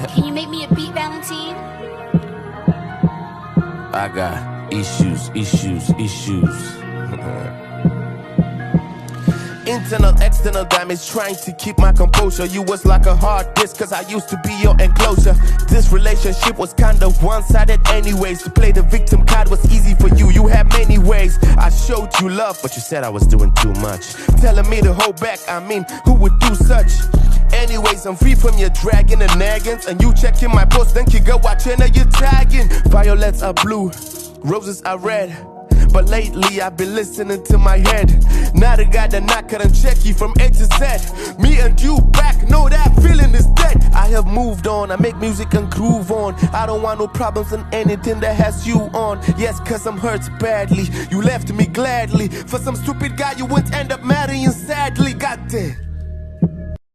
Can you make me a beat, Valentine? I got issues. Internal, external damage, trying to keep my composure. You was like a hard disk, cause I used to be your enclosure. This relationship was kinda one-sided anyways. To play the victim card was easy for you, you had many ways. I showed you love, but you said I was doing too much. Telling me to hold back, I mean, who would do such? Anyways, I'm free from your dragging and naggings. And you checking my post, then kick out watching and you tagging. Violets are blue, roses are red. But lately I've been listening to my head. Now the guy that knock couldn't check you from A to Z. Me and you back, no, that feeling is dead. I have moved on, I make music and groove on. I don't want no problems in anything that has you on. Yes, cause I'm hurt badly, you left me gladly. For some stupid guy you wouldn't end up marrying sadly. Got it.